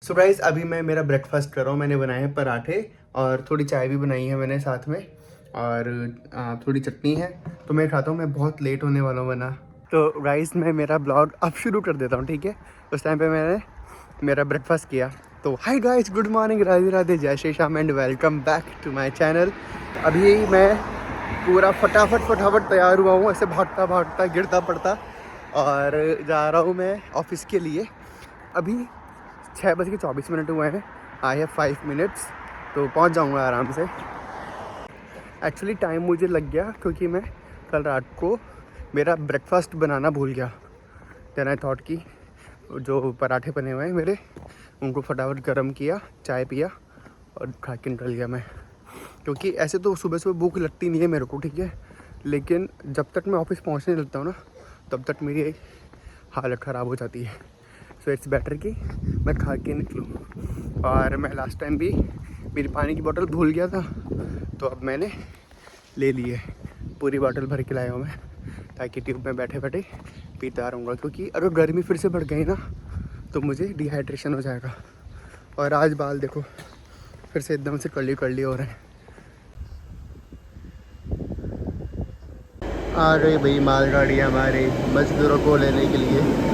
So guys अभी मैं मेरा ब्रेकफास्ट कर रहा हूँ। मैंने बनाए हैं पराठे और थोड़ी चाय भी बनाई है मैंने साथ में, और थोड़ी चटनी है। तो मैं खाता हूँ। मैं बहुत लेट होने वाला हूँ वरना। तो गाइस मैं मेरा ब्लॉग अब शुरू कर देता हूँ, ठीक है। उस टाइम पे मैंने मेरा ब्रेकफास्ट किया। तो hi guys, good morning, Radhe Radhe, जय Shri Shyam and welcome back to my channel. अभी मैं पूरा फटाफट तैयार हुआ हूँ, ऐसे भागता भागता गिरता पड़ता, और जा रहा हूँ मैं ऑफिस के लिए। अभी 6:24 हुए हैं। आई हैव 5 मिनट्स, तो पहुँच जाऊँगा आराम से। एक्चुअली टाइम मुझे लग गया क्योंकि मैं कल रात को मेरा ब्रेकफास्ट बनाना भूल गया। देन आई थॉट कि जो पराठे बने हुए हैं मेरे, उनको फटाफट गर्म किया, चाय पिया और खा के निकल गया मैं। क्योंकि ऐसे तो सुबह सुबह भूख लगती नहीं है मेरे को, ठीक है, लेकिन जब तक मैं ऑफिस पहुंचने लगता हूँ ना, तब तक मेरी हालत ख़राब हो जाती है। सो इट्स बेटर कि मैं खा के निकलूँ। और मैं लास्ट टाइम भी मेरी पानी की बोतल भूल गया था, तो अब मैंने ले ली है, पूरी बोतल भर के लाया हूँ मैं, ताकि ट्यूब में बैठे बैठे पीता रहूँगा। क्योंकि अगर गर्मी फिर से बढ़ गई ना तो मुझे डिहाइड्रेशन हो जाएगा। और आज बाल देखो फिर से एकदम से कर्ली हो रहे हैं। आ गई भाई मालगाड़ी हमारे मजदूरों को लेने के लिए।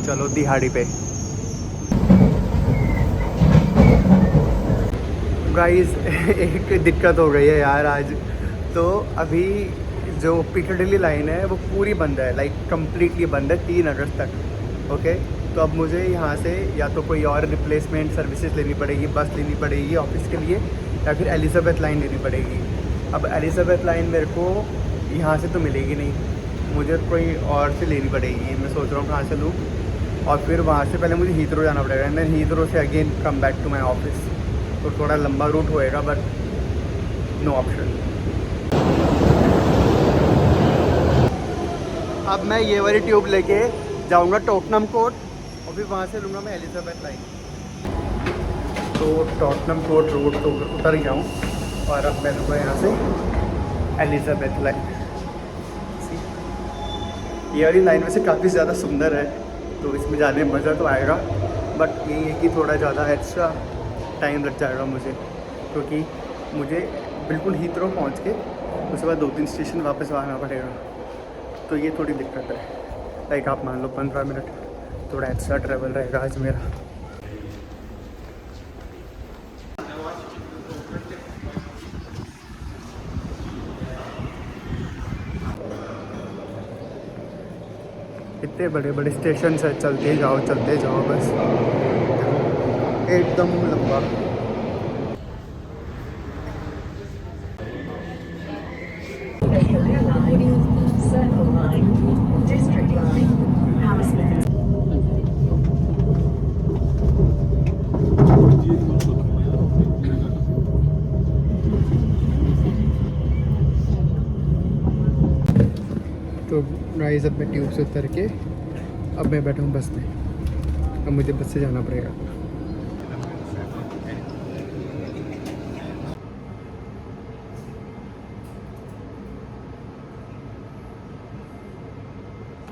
चलो दिहाड़ी पे। गाइस एक दिक्कत हो गई है यार आज। तो अभी जो पिccadilly लाइन है वो पूरी बंद है, लाइक कम्प्लीटली बंद है 3 अगस्त तक। ओके, तो अब मुझे यहाँ से या तो कोई और रिप्लेसमेंट सर्विसेज लेनी पड़ेगी, बस लेनी पड़ेगी ऑफिस के लिए, या फिर एलिज़ाबेथ लाइन लेनी पड़ेगी। अब एलिज़ाबेथ लाइन मेरे को यहाँ से तो मिलेगी नहीं, मुझे कोई और से लेनी पड़ेगी। मैं सोच रहा हूँ कहाँ से लूँ, और फिर वहाँ से पहले मुझे हीथ्रो जाना पड़ेगा, एंड देन हीथ्रो से again come back to my office. तो थोड़ा लंबा रूट होएगा, बट नो ऑप्शन। अब मैं ये वाली ट्यूब लेके जाऊंगा टॉटनम कोर्ट, और फिर वहाँ से लूँगा मैं एलिज़ाबेथ लाइन। तो टॉटनम कोर्ट रोड तो उतर गया हूँ, और अब मैं लूँगा यहाँ से एलिज़ाबेथ लाइन। ये वाली लाइन वैसे काफ़ी ज़्यादा सुंदर है, तो इसमें जाने में मज़ा तो आएगा, बट यही है कि थोड़ा ज़्यादा एक्स्ट्रा टाइम लग जाएगा मुझे, क्योंकि मुझे बिल्कुल हीथ्रो पहुँच के उसके बाद 2-3 स्टेशन वापस आना पड़ेगा। तो ये थोड़ी दिक्कत है। लाइक आप मान लो 15 मिनट थोड़ा एक्स्ट्रा ट्रैवल रहेगा आज मेरा। इतने बड़े बड़े स्टेशन है, चलते जाओ बस, एकदम लंबा। तो गाइस अब मैं ट्यूब से उतर के अब मैं बैठा हूँ बस में। अब मुझे बस से जाना पड़ेगा।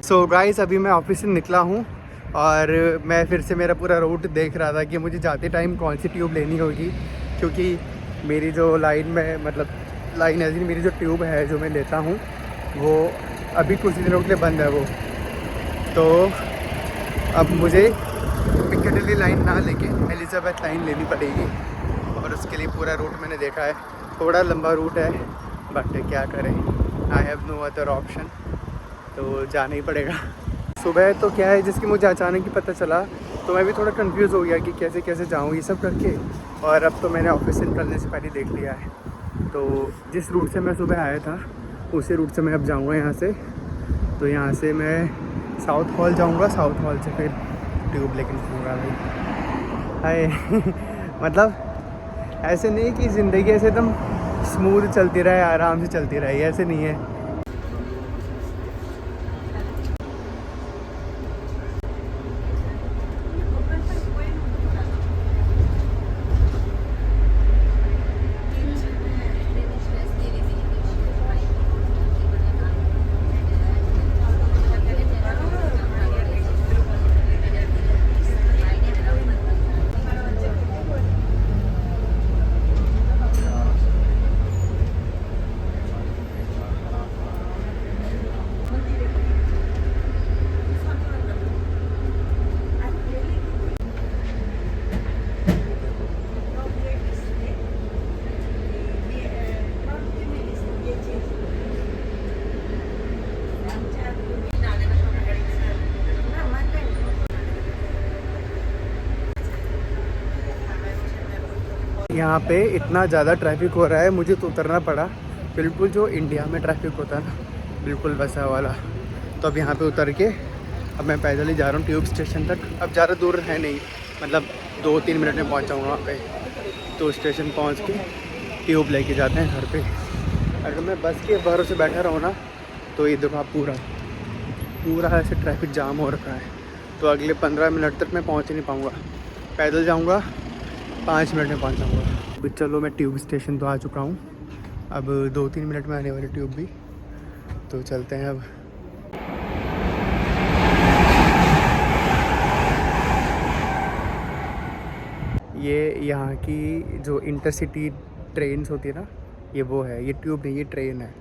सो गाइस अभी मैं ऑफिस से निकला हूँ, और मैं फिर से मेरा पूरा रूट देख रहा था कि मुझे जाते टाइम कौन सी ट्यूब लेनी होगी। क्योंकि मेरी जो लाइन में, मतलब लाइन ऐसी, मेरी जो ट्यूब है जो मैं लेता हूँ वो अभी कुछ दिनों के लिए बंद है वो। तो अब मुझे पिccadilly लाइन ना लेके एलिज़ाबेथ लाइन लेनी पड़ेगी, और उसके लिए पूरा रूट मैंने देखा है। थोड़ा लंबा रूट है, बट क्या करें, I have no other option, तो जाना ही पड़ेगा। सुबह तो क्या है जिसकी मुझे अचानक ही पता चला, तो मैं भी थोड़ा कंफ्यूज हो गया कि कैसे कैसे जाऊँ ये सब करके। और अब तो मैंने ऑफिस से निकलने से पहले देख लिया है, तो जिस रूट से मैं सुबह आया था उसी रूट से मैं अब जाऊँगा यहाँ से। तो यहाँ से मैं साउथ हॉल जाऊँगा, साउथ हॉल से फिर ट्यूब लेके निकलूँगा भाई। हाय मतलब ऐसे नहीं कि ज़िंदगी ऐसे एकदम स्मूथ चलती रहे, आराम से चलती रहे, ऐसे नहीं है। यहाँ पे इतना ज़्यादा ट्रैफिक हो रहा है, मुझे तो उतरना पड़ा बिल्कुल जो इंडिया में ट्रैफिक होता है ना, बिल्कुल वैसा वाला। तो अब यहाँ पे उतर के अब मैं पैदल ही जा रहा हूँ ट्यूब स्टेशन तक। अब ज़्यादा दूर है नहीं, मतलब 2-3 मिनट में पहुँच जाऊँगा वहाँ पे। तो स्टेशन पहुँच के ट्यूब लेके जाते हैं घर पे। अगर मैं बस के भरोसे बैठा रहूँ ना, तो ये देखो आप पूरा ऐसे ट्रैफिक जाम हो रखा है। तो अगले 15 मिनट तक मैं पहुँच ही नहीं पाऊँगा। पैदल जाऊँगा 5 मिनट में पहुँच जाऊँगा। तो चलो मैं ट्यूब स्टेशन तो आ चुका हूँ। अब 2-3 मिनट में आने वाली ट्यूब भी, तो चलते हैं अब। ये यहाँ की जो इंटरसिटी ट्रेन्स होती है ना, ये वो है, ये ट्यूब नहीं, ये ट्रेन है।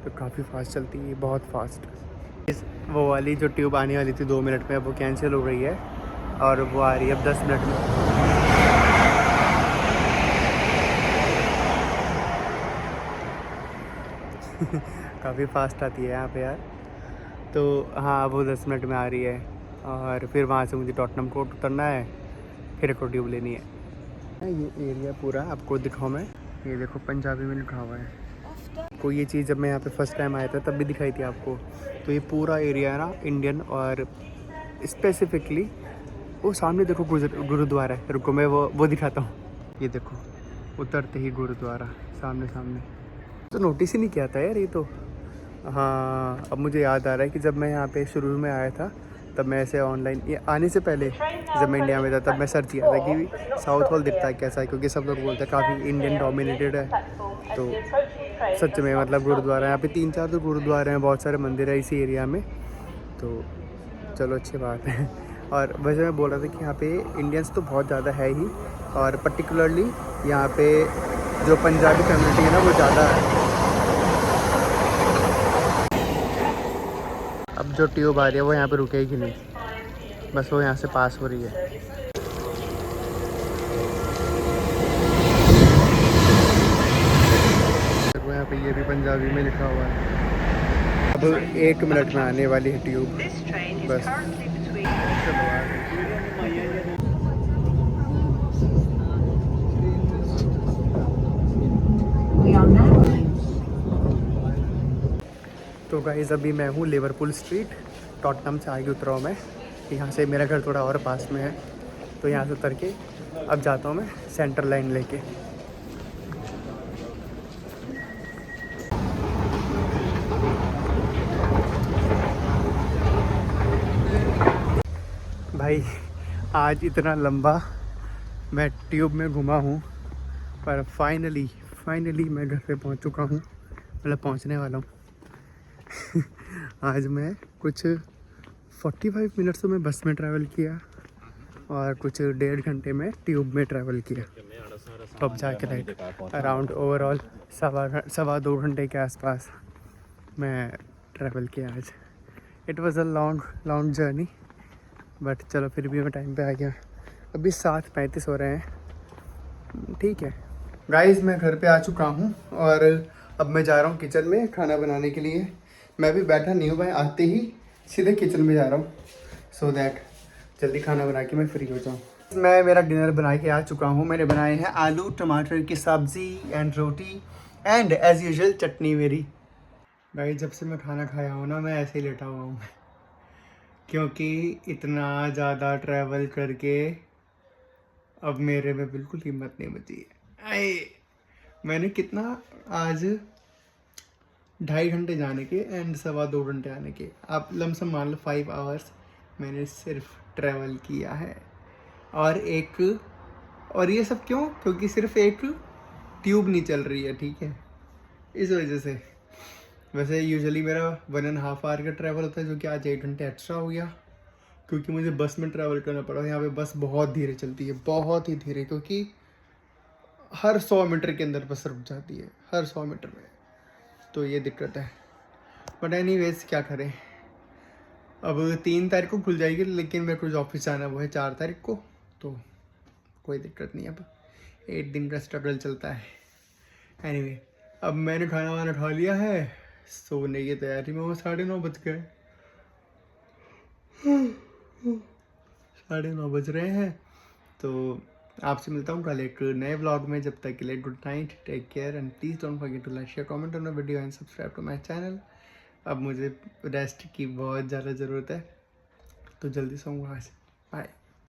तो काफ़ी फास्ट चलती है, बहुत फास्ट। इस वो वाली जो ट्यूब आने वाली थी 2 मिनट में, अब वो कैंसिल हो गई है और वो आ रही है अब 10 मिनट में। काफ़ी फास्ट आती है यहाँ पे यार। तो हाँ, वो 10 मिनट में आ रही है और फिर वहाँ से मुझे टॉटनम कोर्ट उतरना है, फिर एक और ट्यूब लेनी है। ये एरिया पूरा आपको दिखाऊँ मैं, ये देखो पंजाबी में लिखा हुआ है। को ये चीज़ जब मैं यहाँ पे फर्स्ट टाइम आया था तब भी दिखाई थी आपको। तो ये पूरा एरिया है ना इंडियन, और स्पेसिफिकली वो सामने देखो गुरुद्वारा है। रुको मैं वो दिखाता हूँ। ये देखो उतरते ही गुरुद्वारा सामने सामने। तो नोटिस ही नहीं किया था यार ये तो। हाँ, अब मुझे याद आ रहा है कि जब मैं यहाँ पे शुरू में आया था, तब मैं ऐसे ऑनलाइन, ये आने से पहले जब मैं इंडिया में था, तब मैं सर्च किया था कि साउथ हॉल दिखता है कैसा है, क्योंकि सब लोग बोलते हैं काफ़ी इंडियन डोमिनेटेड है। तो सच में मतलब गुरुद्वारा यहाँ पे 3-4 तो गुरुद्वारे हैं, बहुत सारे मंदिर है इसी एरिया में। तो चलो अच्छी बात है। और वैसे मैं बोल रहा था कि यहाँ पे इंडियंस तो बहुत ज़्यादा है ही, और पर्टिकुलरली यहाँ पे जो पंजाबी कम्युनिटी है ना, वो ज़्यादा है। अब जो ट्यूब आ रही है वो यहाँ पे रुकेगी नहीं, बस वो यहाँ से पास हो रही है। देखो यहाँ पे ये भी पंजाबी में लिखा हुआ है। अब 1 मिनट में आने वाली है ट्यूब, बस। चलो आ गई। तो गाइस अभी मैं हूँ लिवरपूल स्ट्रीट, टॉटनम से आगे उतरा हूँ मैं। यहाँ से मेरा घर थोड़ा और पास में है, तो यहाँ से उतर के अब जाता हूँ मैं सेंट्रल लाइन लेके। भाई आज इतना लंबा मैं ट्यूब में घुमा हूँ, पर फाइनली मैं घर पे पहुँच चुका हूँ, मतलब पहुँचने वाला हूँ। आज मैं कुछ 45 मिनट्स तो मैं बस में ट्रैवल किया और कुछ 1.5 घंटे में ट्यूब में ट्रैवल किया। तब जाके लाइक अराउंड ओवरऑल 2.25 घंटे के आसपास मैं ट्रैवल किया आज। It was a long journey, but चलो फिर भी मैं टाइम पे आ गया। अभी 7:35 हो रहे हैं, ठीक है। गाइस मैं घर पे आ चुका हूँ और अब मैं जा रहा हूँ किचन में खाना बनाने के लिए। मैं भी बैठा नहीं हूँ, मैं आते ही सीधे किचन में जा रहा हूँ, सो दैट जल्दी खाना बना के मैं फ्री हो जाऊँ। मैं मेरा डिनर बना के आ चुका हूँ। मैंने बनाए हैं आलू टमाटर की सब्ज़ी एंड रोटी एंड एज़ यूजुअल चटनी मेरी। भाई जब से मैं खाना खाया हूँ ना, मैं ऐसे ही लेटा हुआ हूँ, क्योंकि इतना ज़्यादा ट्रैवल करके अब मेरे में बिल्कुल हिम्मत नहीं बची है। मैंने कितना आज 2.5 घंटे जाने के एंड 2.25 घंटे आने के, आप लमसम मान लो 5 आवर्स मैंने सिर्फ ट्रैवल किया है। और ये सब क्यों? क्योंकि सिर्फ एक ट्यूब नहीं चल रही है, ठीक है, इस वजह से। वैसे यूजुअली मेरा 1.5 आवर का ट्रैवल होता है, जो कि आज 1 घंटे एक्स्ट्रा हो गया, क्योंकि मुझे बस में ट्रैवल करना पड़ा। यहाँ पे बस बहुत धीरे चलती है, बहुत ही धीरे, क्योंकि हर 100 मीटर के अंदर बस रुक जाती है, हर 100 मीटर में। तो ये दिक्कत है, बट एनीवेज क्या करें। अब 3 तारीख को खुल जाएगी, लेकिन मेरे को जो ऑफिस जाना है वो है 4 तारीख को, तो कोई दिक्कत नहीं। अब 8 दिन का स्ट्रगल चलता है। एनीवे अब मैंने खाना वाना खा लिया है, सोने की तैयारी में। वो 9:30 बज गए, 9:30 बज रहे हैं। तो आपसे मिलता हूँ कल एक नए व्लॉग में। जब तक के लिए good night, take care and please don't forget to like share comment on the video and subscribe to my channel. अब मुझे रेस्ट की बहुत ज़्यादा ज़रूरत है, तो जल्दी सोऊंगा आज। बाय।